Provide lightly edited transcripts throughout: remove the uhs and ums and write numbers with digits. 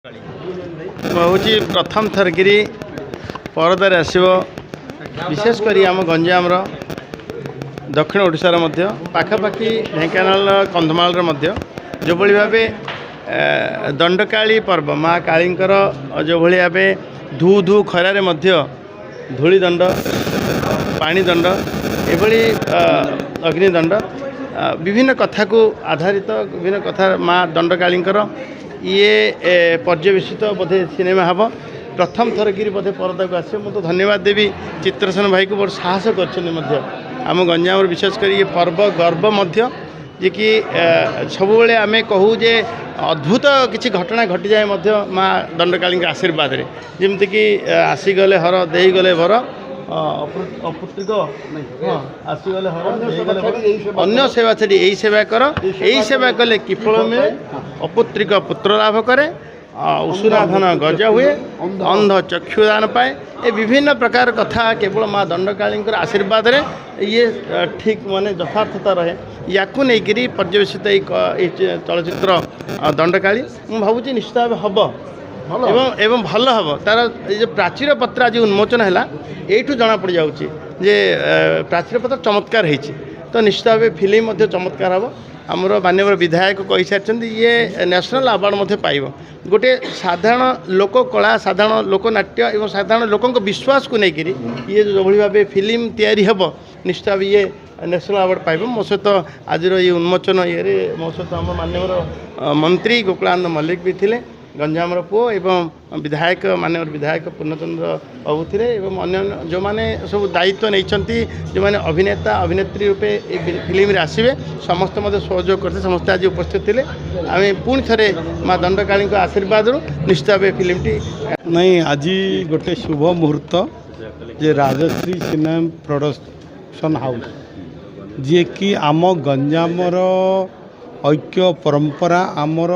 हूँ प्रथम थरकि परदार आसो विशेषकर आम गंजाम दक्षिण ओडिशार पाखापाखि ढेंकानाल कंधमाल जो भाव दंडकाली पर्व माँ कालींकर जो भाव धू धू खरारे धूलीदंड पाणीदंड एभली अग्निदंड विभिन्न कथा को आधारित विभिन्न कथा माँ दंडकालींकर ये पर्यवेसित बोधे सिनेमा हम प्रथम थरकि बोधे परदा को आसे मुझे धन्यवाद देवी चित्रसेन भाई को बहुत साहस कर आम गंजाम विशेषकर ये पर्व गर्व जे कि सब आम कहूँ जे अद्भुत किसी घटना घटी जाए माँ दंडकाली आशीर्वाद रे जमीक आसीगले हर देगले भर अपुत्रिक आसीगले हर अन्य सेवा छाड़ी यही सेवा कर यही सेवा कले कि फल मिले अपुत्रिक पुत्र लाभ करे उसुना धन गजा हुए अंध चक्षुदान पाए ये विभिन्न प्रकार कथा केवल माँ दंडकाली आशीर्वाद रे ये ठीक माने यथार्थता रहे या नहीं पर्यवेसित चलचित्र दंडकाली मुझे भावुँ निश्चित भाव हम एवं भल हम तार जो प्राचीर पत्र आज उन्मोचन है यू जना पड़ जाऊँगी जे प्राचीर पत्र चमत्कार होती तो निश्चित भाव फिल्म चमत्कार हम आमर माननीय विधायक कही सारी ये नेशनल अवार्ड पाइब गोटे साधारण लोक कला साधारण लोकनाट्य एवं साधारण लोकों विश्वास को लेकर ये जो भाव फिल्म तैयारी हम निश्चित भाव ये नेशनल अवार्ड पाइब मो सहित आज ये उन्मोचन ये मो सहित आम माननीय मंत्री गोकुलानंद मल्लिक भी थे गंजाम पुओ एवं विधायक माननीय विधायक पूर्णचंद्र बाबू थे अन्य जो मैंने सब दायित्व नहीं जो मैंने अभिनेता अभिनेत्री रूपे फिल्म आसवे समस्त मत सहयोग करते समस्त आज उपस्थित थे आम पुणी थे माँ दंडकाली आशीर्वाद निश्चित भाव फिल्मटी नहीं आज गोटे शुभ मुहूर्त जे राजश्री सिनेमा प्रोडक्शन हाउस जी कि आम गंजामर ऐक्य परंपरा आमर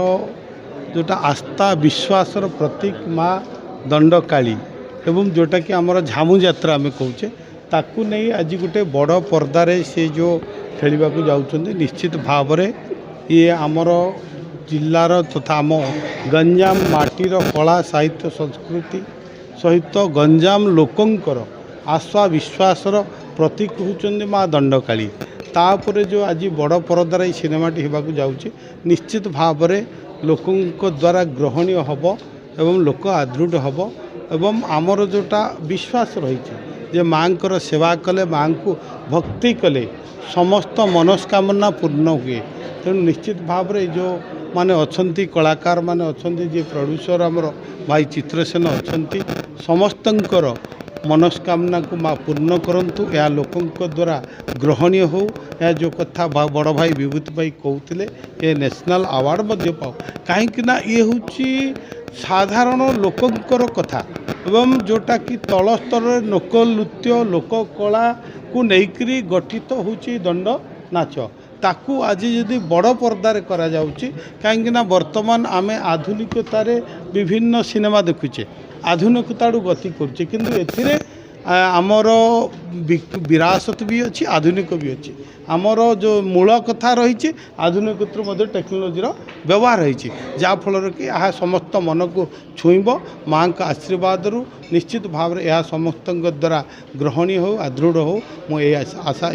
जोटा आस्था विश्वासर प्रतीक माँ दंडकाली एवं जोटा कि आमर झामु यात्रा आम कहे ताकू नहीं आज गोटे बड़ पर्दारे से जो खेलवा जाऊँच निश्चित भाव ये आमर जिलार तथा आम गंजाम माटीर कला साहित्य संस्कृति सहित गंजाम लोकंकर आशा विश्वासर प्रतीक होती माँ दंडकाली तापर जो आज बड़ परदार सिनेमाटी होगा जाऊँच निश्चित भाव लोकों द्वारा ग्रहणीय हम एवं लोक आदृढ़ हम एवं आमर जोटा विश्वास रही जे माँ को सेवा कले माँ को भक्ति कले समस्त मनस्कामना पूर्ण हुए तेणु निश्चित भाव में जो माने अच्छी कलाकार माने अच्छी जे प्रोड्यूसर आमर भाई चित्रसेन अच्छा समस्तंकर मनस्कामना को माँ पूर्ण करंतु या लोकों द्वारा ग्रहणीय हो या जो कथा बड़ भाई विभूति भाई कहते ये नेशनल अवार्ड पाओ कहीं ये हूँ साधारण लोकंकर कथा एवं जोटा कि तल स्तर लोक नृत्य लोक कला को लेकर गठित होची दंड नाच ताकू आज जदि बड़ पर्दार करा जाउची कहीं वर्तमान आमे आधुनिकतार विभिन्न सिनेमा देखुचे आधुनिकता गति करुचे किंतु एथिरे आमर विरासत भी अच्छी आधुनिक भी अच्छी आमर जो मूल कथा रही आधुनिक टेक्नोलोजी व्यवहार रही जहाँफल कि यह समस्त मन को छुईब माँ का आशीर्वाद निश्चित भाव में यह समस्त द्वारा ग्रहणीय हो आदृढ़ हो मुझे आशा